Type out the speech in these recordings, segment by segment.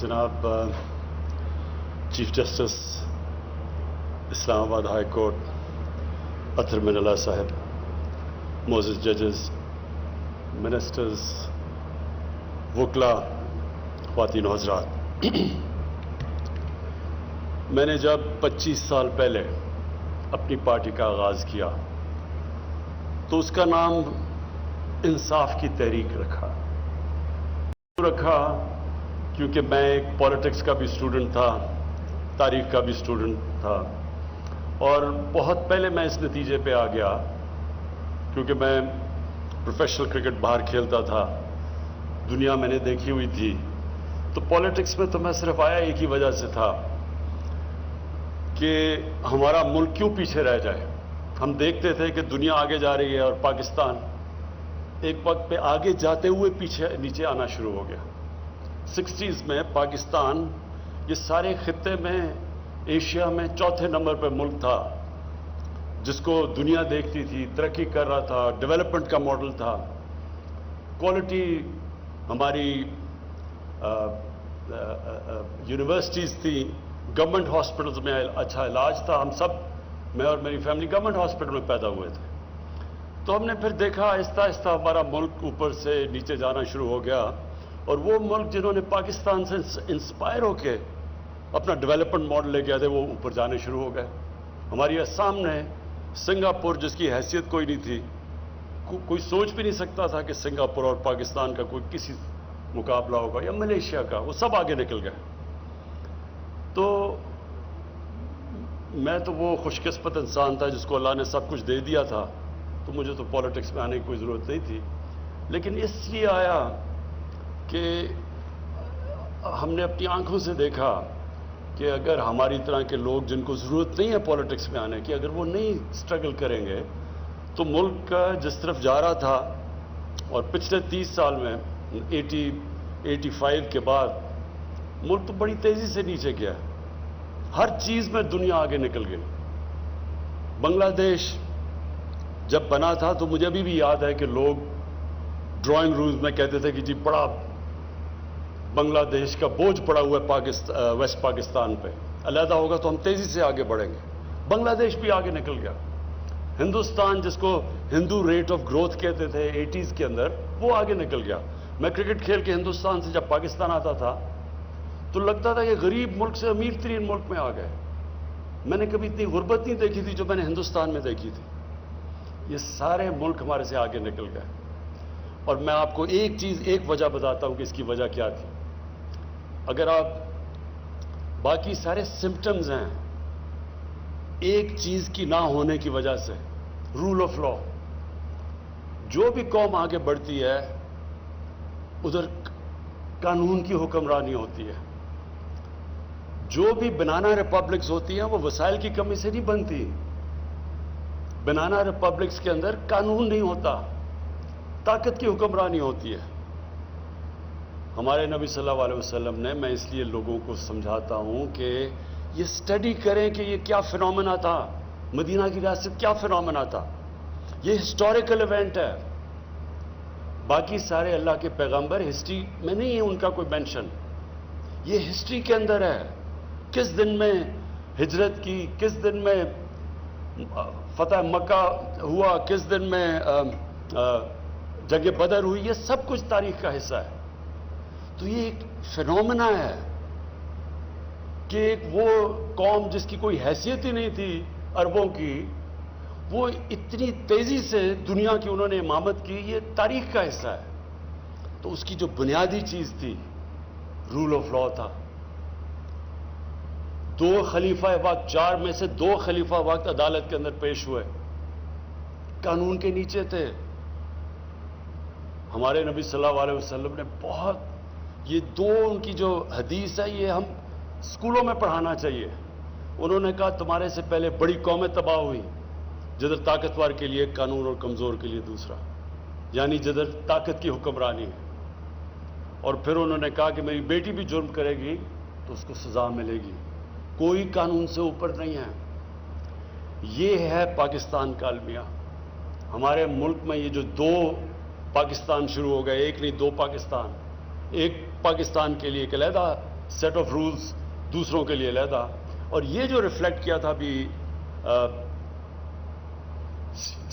जनाब chief justice Islamabad high court Athar Minallah साहब, मोअज़्ज़िज़ जजेस, मिनिस्टर्स, वकला, ख़वातीन और हज़रात, मैंने जब 25 साल पहले अपनी पार्टी का आगाज़ किया तो उसका नाम इंसाफ की तहरीक रखा क्योंकि मैं एक पॉलिटिक्स का भी स्टूडेंट था, तारीख का भी स्टूडेंट था, और बहुत पहले मैं इस नतीजे पे आ गया क्योंकि मैं प्रोफेशनल क्रिकेट बाहर खेलता था, दुनिया मैंने देखी हुई थी। तो पॉलिटिक्स में तो मैं सिर्फ आया एक ही वजह से था कि हमारा मुल्क क्यों पीछे रह जाए। हम देखते थे कि दुनिया आगे जा रही है और पाकिस्तान एक वक्त पे आगे जाते हुए पीछे नीचे आना शुरू हो गया। 60s में पाकिस्तान ये सारे खित्ते में एशिया में चौथे नंबर पर मुल्क था जिसको दुनिया देखती थी, तरक्की कर रहा था, डेवलपमेंट का मॉडल था, क्वालिटी हमारी यूनिवर्सिटीज़ थी, गवर्नमेंट हॉस्पिटल्स में अच्छा इलाज था। हम सब, मैं और मेरी फैमिली गवर्नमेंट हॉस्पिटल में पैदा हुए थे। तो हमने फिर देखा आहिस्ता आहिस्ता हमारा मुल्क ऊपर से नीचे जाना शुरू हो गया, और वो मुल्क जिन्होंने पाकिस्तान से इंस्पायर होके अपना डेवलपमेंट मॉडल लेके आए थे वो ऊपर जाने शुरू हो गए। हमारे सामने सिंगापुर, जिसकी हैसियत कोई नहीं थी, कोई सोच भी नहीं सकता था कि सिंगापुर और पाकिस्तान का कोई किसी मुकाबला होगा, या मलेशिया का, वो सब आगे निकल गए। तो मैं तो वो खुशकिस्मत इंसान था जिसको अल्लाह ने सब कुछ दे दिया था, तो मुझे तो पॉलिटिक्स में आने की कोई ज़रूरत नहीं थी। लेकिन इसलिए आया कि हमने अपनी आंखों से देखा कि अगर हमारी तरह के लोग जिनको ज़रूरत नहीं है पॉलिटिक्स में आने की, अगर वो नहीं स्ट्रगल करेंगे तो मुल्क जिस तरफ जा रहा था, और पिछले 30 साल में 85 के बाद मुल्क तो बड़ी तेज़ी से नीचे गया। हर चीज़ में दुनिया आगे निकल गई। बांग्लादेश जब बना था तो मुझे अभी भी याद है कि लोग ड्राइंग रूम्स में कहते थे कि जी बड़ा बांग्लादेश का बोझ पड़ा हुआ है वेस्ट पाकिस्तान पे, अलहदा होगा तो हम तेजी से आगे बढ़ेंगे। बांग्लादेश भी आगे निकल गया। हिंदुस्तान, जिसको हिंदू रेट ऑफ ग्रोथ कहते थे 80s के अंदर, वो आगे निकल गया। मैं क्रिकेट खेल के हिंदुस्तान से जब पाकिस्तान आता था तो लगता था कि गरीब मुल्क से अमीर तरीन मुल्क में आ गए। मैंने कभी इतनी गुर्बत नहीं देखी थी जो मैंने हिंदुस्तान में देखी थी। ये सारे मुल्क हमारे से आगे निकल गए। और मैं आपको एक चीज़, एक वजह बताता हूं कि इसकी वजह क्या थी। अगर आप बाकी सारे सिम्टम्स हैं एक चीज की ना होने की वजह से, रूल ऑफ लॉ। जो भी कौम आगे बढ़ती है उधर कानून की हुक्मरानी होती है। जो भी बनाना रिपब्लिक्स होती हैं वो वसाइल की कमी से नहीं बनती। बनाना रिपब्लिक्स के अंदर कानून नहीं होता, ताकत की हुक्मरानी होती है। हमारे नबी सल्लल्लाहु अलैहि वसल्लम ने, मैं इसलिए लोगों को समझाता हूं कि ये स्टडी करें कि ये क्या फिनोमेना था, मदीना की रियासत क्या फिनोमेना था। ये हिस्टोरिकल इवेंट है। बाकी सारे अल्लाह के पैगंबर हिस्ट्री में नहीं है उनका कोई मेंशन, ये हिस्ट्री के अंदर है। किस दिन में हिजरत की, किस दिन में फतह मक्का हुआ, किस दिन में जंग बदर हुई, ये सब कुछ तारीख का हिस्सा है। तो ये एक फिनोमेना है कि एक वो कौम जिसकी कोई हैसियत ही नहीं थी अरबों की, वो इतनी तेजी से दुनिया की उन्होंने इमामत की, ये तारीख का हिस्सा है। तो उसकी जो बुनियादी चीज थी रूल ऑफ लॉ था। 2 खलीफा वक्त, 4 में से 2 खलीफा वक्त अदालत के अंदर पेश हुए, कानून के नीचे थे। हमारे नबी सल्लल्लाहु अलैहि वसल्लम ने बहुत, ये 2 उनकी जो हदीस है ये हम स्कूलों में पढ़ाना चाहिए। उन्होंने कहा तुम्हारे से पहले बड़ी कौमें तबाह हुई, जिधर ताकतवर के लिए कानून और कमजोर के लिए दूसरा, यानी जिधर ताकत की हुक्मरानी है। और फिर उन्होंने कहा कि मेरी बेटी भी जुर्म करेगी तो उसको सजा मिलेगी, कोई कानून से ऊपर नहीं है। ये है पाकिस्तान का अलमिया। हमारे मुल्क में ये जो 2 पाकिस्तान शुरू हो गए, एक नहीं 2 पाकिस्तान। एक पाकिस्तान के लिए एक अलहदा सेट ऑफ रूल्स दूसरों के लिए अलहदा, और ये जो रिफ्लेक्ट किया था अभी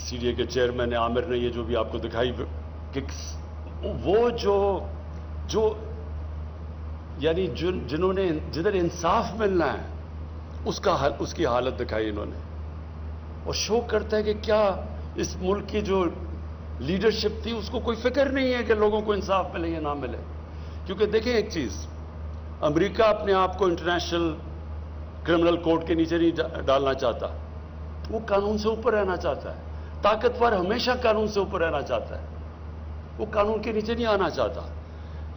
सीडीए के चेयरमैन आमिर ने, ये जो भी आपको दिखाई कि वो जो यानी जिन्होंने जिधर इंसाफ मिलना है उसकी हालत दिखाई इन्होंने, और शो करता है कि क्या इस मुल्क की जो लीडरशिप थी उसको कोई फिक्र नहीं है कि लोगों को इंसाफ मिले या ना मिले। क्योंकि देखें एक चीज, अमेरिका अपने आप को इंटरनेशनल क्रिमिनल कोर्ट के नीचे नहीं डालना चाहता, वो कानून से ऊपर रहना चाहता है। ताकतवर हमेशा कानून से ऊपर रहना चाहता है, वो कानून के नीचे नहीं आना चाहता।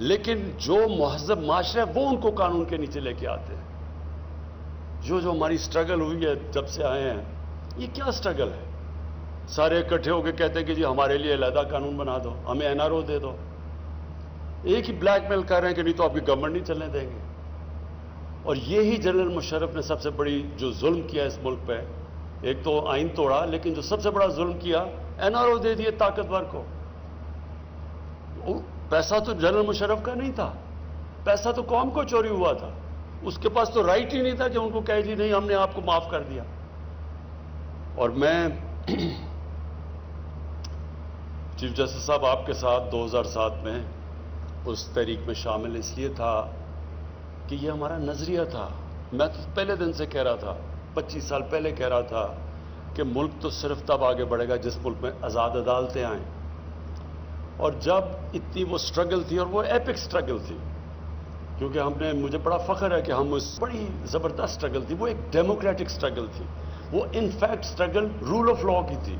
लेकिन जो महज़ब माशरा है वो उनको कानून के नीचे लेके आते हैं। जो हमारी स्ट्रगल हुई है जब से आए हैं, ये क्या स्ट्रगल है? सारे इकट्ठे होकर कहते हैं कि जी हमारे लिए अलहदा कानून बना दो, हमें एनआरओ दे दो। एक ही ब्लैकमेल कर रहे हैं कि नहीं तो आपकी गवर्नमेंट नहीं चलने देंगे। और ये ही जनरल मुशर्रफ ने सबसे बड़ी जो जुल्म किया इस मुल्क पे, एक तो आइन तोड़ा, लेकिन जो सबसे बड़ा जुल्म किया, एनआरओ दे दिए ताकतवर को। पैसा तो जनरल मुशर्रफ का नहीं था, पैसा तो कौम को चोरी हुआ था। उसके पास तो राइट ही नहीं था कि उनको कहे जी नहीं हमने आपको माफ कर दिया। और मैं चीफ जस्टिस साहब आपके साथ 2007 में उस तहरीक में शामिल इसलिए था कि ये हमारा नजरिया था। मैं तो पहले दिन से कह रहा था, 25 साल पहले कह रहा था कि मुल्क तो सिर्फ तब आगे बढ़ेगा जिस मुल्क में आज़ाद अदालतें आएँ। और जब इतनी वो स्ट्रगल थी, और वो एपिक स्ट्रगल थी, क्योंकि मुझे बड़ा फख्र है कि हम उस बड़ी ज़बरदस्त स्ट्रगल थी, वो एक डेमोक्रेटिक स्ट्रगल थी, वो in fact struggle rule of law की थी।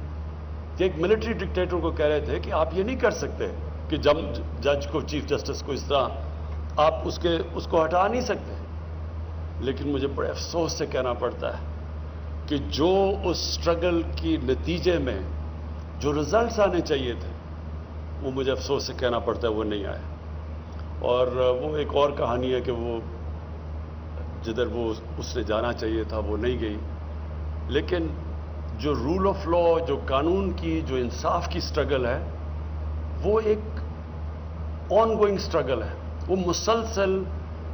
कि एक मिलिट्री डिक्टेटर को कह रहे थे कि आप ये नहीं कर सकते कि जज को, चीफ जस्टिस को इस तरह आप उसको हटा नहीं सकते। लेकिन मुझे बड़े अफसोस से कहना पड़ता है कि जो उस स्ट्रगल की नतीजे में जो रिजल्ट्स आने चाहिए थे, वो मुझे अफसोस से कहना पड़ता है वो नहीं आए। और वो एक और कहानी है कि वो जिधर वो उसने जाना चाहिए था वो नहीं गई। लेकिन जो रूल ऑफ लॉ, जो कानून की, जो इंसाफ की स्ट्रगल है, वो एक ऑनगोइंग स्ट्रगल है। वो मुसलसल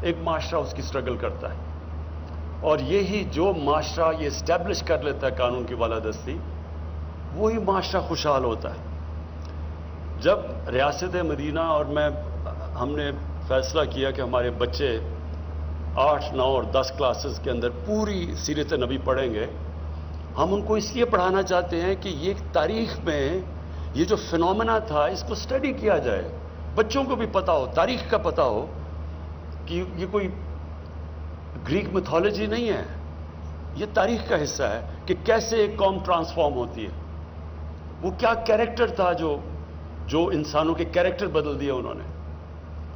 एक माशरा उसकी स्ट्रगल करता है। और यही जो माशरा ये इस्टेब्लिश कर लेता है कानून की बालादस्ती, वही माशरा खुशहाल होता है। जब रियासत मदीना और हमने फैसला किया कि हमारे बच्चे 8, 9 और 10 क्लासेस के अंदर पूरी सीरत नबी पढ़ेंगे, हम उनको इसलिए पढ़ाना चाहते हैं कि ये तारीख में ये जो फिनोमेना था इसको स्टडी किया जाए, बच्चों को भी पता हो, तारीख का पता हो कि ये कोई ग्रीक मिथोलॉजी नहीं है, ये तारीख का हिस्सा है कि कैसे एक कौम ट्रांसफॉर्म होती है। वो क्या कैरेक्टर था जो इंसानों के कैरेक्टर बदल दिए उन्होंने,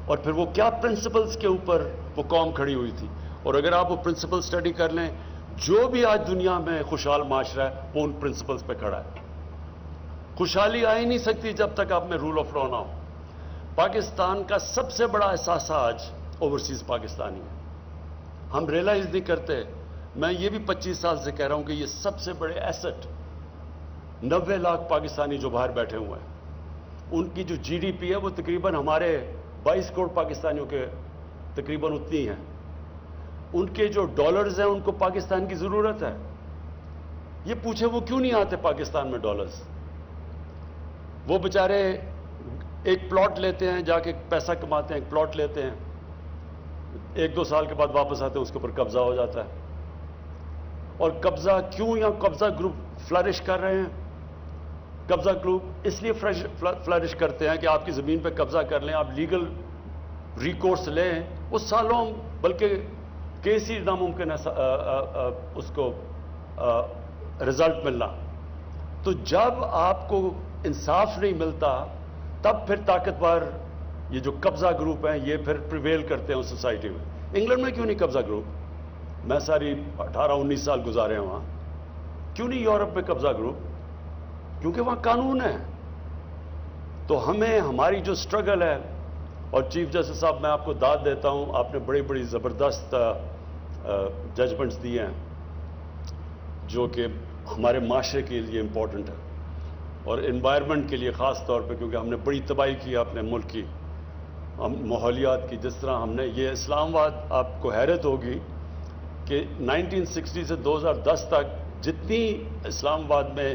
और फिर वो क्या प्रिंसिपल्स के ऊपर वो कौम खड़ी हुई थी। और अगर आप वो प्रिंसिपल स्टडी कर लें, जो भी आज दुनिया में खुशहाल माशरा है वो उन प्रिंसिपल्स पे खड़ा है। खुशहाली आ ही नहीं सकती जब तक आप में रूल ऑफ लॉ ना हो। पाकिस्तान का सबसे बड़ा एहसास आज ओवरसीज पाकिस्तानी है, हम रियलाइज नहीं करते। मैं ये भी 25 साल से कह रहा हूं कि ये सबसे बड़े एसेट 90 लाख पाकिस्तानी जो बाहर बैठे हुए हैं, उनकी जो जीडीपी है वो तकरीबन हमारे 22 करोड़ पाकिस्तानियों के तकरीबन उतनी है। उनके जो डॉलर्स हैं उनको पाकिस्तान की जरूरत है। ये पूछे वो क्यों नहीं आते पाकिस्तान में डॉलर्स? वो बेचारे एक प्लॉट लेते हैं, जाके पैसा कमाते हैं, एक प्लॉट लेते हैं, 1-2 साल के बाद वापस आते हैं, उसके ऊपर कब्जा हो जाता है। और कब्जा क्यों, या कब्जा ग्रुप फ्लरिश कर रहे हैं? कब्जा ग्रुप इसलिए फ्लरिश करते हैं कि आपकी जमीन पे कब्जा कर लें, आप लीगल रिकोर्स लें, वो सालों, बल्कि केस ही नामुमकिन है उसको रिजल्ट मिलना। तो जब आपको इंसाफ नहीं मिलता, तब फिर ताकतवर ये जो कब्जा ग्रुप हैं ये फिर प्रिवेल करते हैं उस सोसाइटी में। इंग्लैंड में क्यों नहीं कब्जा ग्रुप? मैं सारी 18-19 साल गुजारे हैं वहां, क्यों नहीं यूरोप में कब्जा ग्रुप? क्योंकि वहां कानून है। तो हमें हमारी जो स्ट्रगल है, और चीफ जस्टिस साहब मैं आपको दाद देता हूं, आपने बड़ी बड़ी ज़बरदस्त जजमेंट्स दिए हैं जो कि हमारे माशरे के लिए इंपॉर्टेंट है, और एनवायरनमेंट के लिए ख़ास तौर पे, क्योंकि हमने बड़ी तबाही की अपने मुल्क की। ماحولیات کی، جس طرح ہم نے یہ اسلام آباد، آپ کو حیرت ہوگی کہ 1960 سے 2010 تک جتنی اسلام آباد میں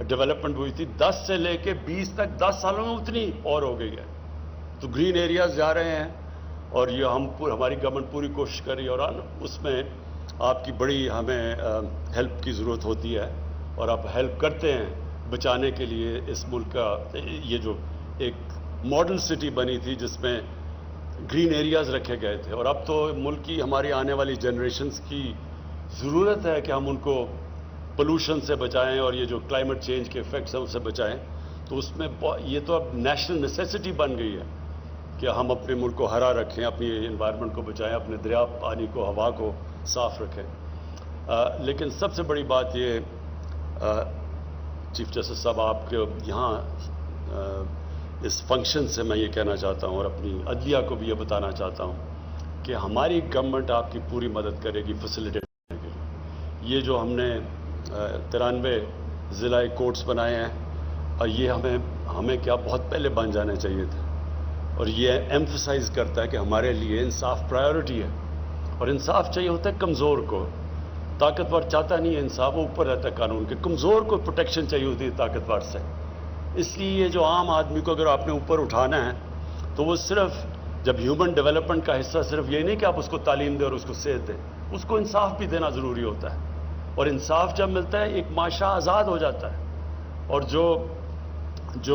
ڈیولپمنٹ ہوئی تھی 10 سے لے کے 20 تک 10 سالوں میں اتنی اور ہو گئی ہے. تو گرین ایریاز جا رہے ہیں اور یہ ہماری گورنمنٹ پوری کوشش کر رہی ہے، اور اس میں آپ کی بڑی ہمیں ہیلپ کی ضرورت ہوتی ہے، اور آپ ہیلپ کرتے ہیں بچانے کے لیے اس ملک کا. یہ جو ایک ماڈل سٹی بنی تھی جس میں گرین ایریاز رکھے گئے تھے، اور اب تو ملک کی ہماری آنے والی جنریشنز کی ضرورت ہے کہ ہم ان کو پولوشن سے بچائیں اور یہ جو کلائمیٹ چینج کے افیکٹس ہیں اس سے بچائیں. تو اس میں یہ تو اب نیشنل نیسیسٹی بن گئی ہے کہ ہم اپنے ملک کو ہرا رکھیں، اپنی انوائرمنٹ کو بچائیں، اپنے دریا پانی کو، ہوا کو صاف رکھیں. لیکن سب سے بڑی بات یہ چیف جسٹس صاحب آپ کے یہاں اس فنکشن سے میں یہ کہنا چاہتا ہوں، اور اپنی عدلیہ کو بھی یہ بتانا چاہتا ہوں کہ ہماری گورنمنٹ آپ کی پوری مدد کرے گی فیسیلیٹیٹ کرنے کے لیے. یہ جو ہم نے 93 ضلع کورٹس بنائے ہیں، اور یہ ہمیں کیا بہت پہلے بن جانے چاہیے تھے، اور یہ ایمفسائز کرتا ہے کہ ہمارے لیے انصاف پرائیورٹی ہے، اور انصاف چاہیے ہوتا ہے کمزور کو. طاقتور چاہتا نہیں ہے انصاف، وہ اوپر رہتا ہے قانون کے. کمزور کو پروٹیکشن چاہیے ہوتی ہے طاقتور سے. اس لیے یہ جو عام آدمی کو اگر آپ نے اوپر اٹھانا ہے تو وہ صرف جب ہیومن ڈیولپمنٹ کا حصہ صرف یہ نہیں کہ آپ اس کو تعلیم دیں اور اس کو صحت دیں، اس کو انصاف بھی دینا ضروری ہوتا ہے. اور انصاف جب ملتا ہے ایک معاشرہ آزاد ہو جاتا ہے. اور جو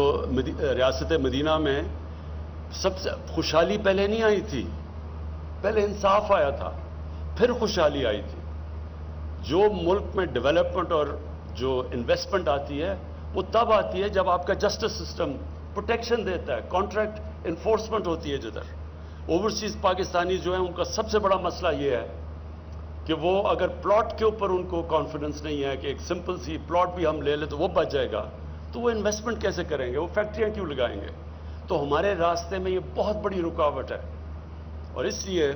ریاست مدینہ میں سب سے خوشحالی پہلے نہیں آئی تھی، پہلے انصاف آیا تھا، پھر خوشحالی آئی تھی. جو ملک میں ڈیولپمنٹ اور جو انویسٹمنٹ آتی ہے وہ تب آتی ہے جب آپ کا جسٹس سسٹم پروٹیکشن دیتا ہے، کانٹریکٹ انفورسمنٹ ہوتی ہے. جدھر اوورسیز پاکستانی جو ہیں ان کا سب سے بڑا مسئلہ یہ ہے کہ وہ اگر پلاٹ کے اوپر ان کو کانفیڈنس نہیں ہے کہ ایک سمپل سی پلاٹ بھی ہم لے لیں تو وہ بچ جائے گا، تو وہ انویسٹمنٹ کیسے کریں گے، وہ فیکٹریاں کیوں لگائیں گے. تو ہمارے راستے میں یہ بہت بڑی رکاوٹ ہے. اور اس لیے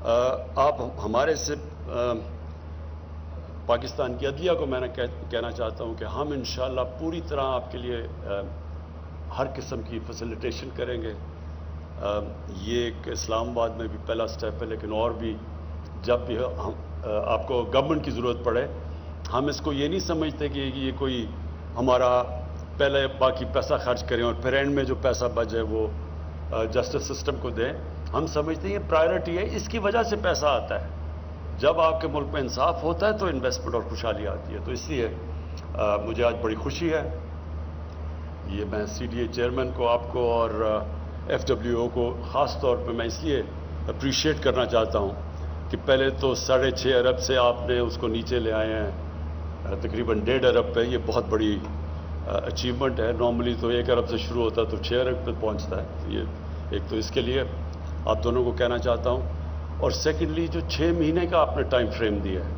آپ ہمارے سے پاکستان کی عدلیہ کو میں نے کہنا چاہتا ہوں کہ ہم انشاءاللہ پوری طرح آپ کے لیے ہر قسم کی فیسیلیٹیشن کریں گے. یہ ایک اسلام آباد میں بھی پہلا سٹیپ ہے، لیکن اور بھی جب بھی آپ کو گورنمنٹ کی ضرورت پڑے، ہم اس کو یہ نہیں سمجھتے کہ یہ کوئی ہمارا پہلے باقی پیسہ خرچ کریں اور پھر اینڈ میں جو پیسہ بچ جائے وہ جسٹس سسٹم کو دیں. ہم سمجھتے ہیں یہ پرائیورٹی ہے، اس کی وجہ سے پیسہ آتا ہے. جب آپ کے ملک میں انصاف ہوتا ہے تو انویسٹمنٹ اور خوشحالی آتی ہے. تو اس لیے مجھے آج بڑی خوشی ہے. یہ میں سی ڈی اے چیئرمین کو، آپ کو اور ایف ڈبلیو او کو خاص طور پہ میں اس لیے اپریشیٹ کرنا چاہتا ہوں کہ پہلے تو 6.5 ارب سے آپ نے اس کو نیچے لے آئے ہیں تقریباً 1.5 ارب پہ. یہ بہت بڑی اچیومنٹ ہے. نارملی تو 1 ارب سے شروع ہوتا ہے تو 6 ارب پہ پہنچتا ہے. یہ ایک تو اس کے لیے آپ دونوں کو کہنا چاہتا ہوں. اور سیکنڈلی جو 6 مہینے کا آپ نے ٹائم فریم دیا ہے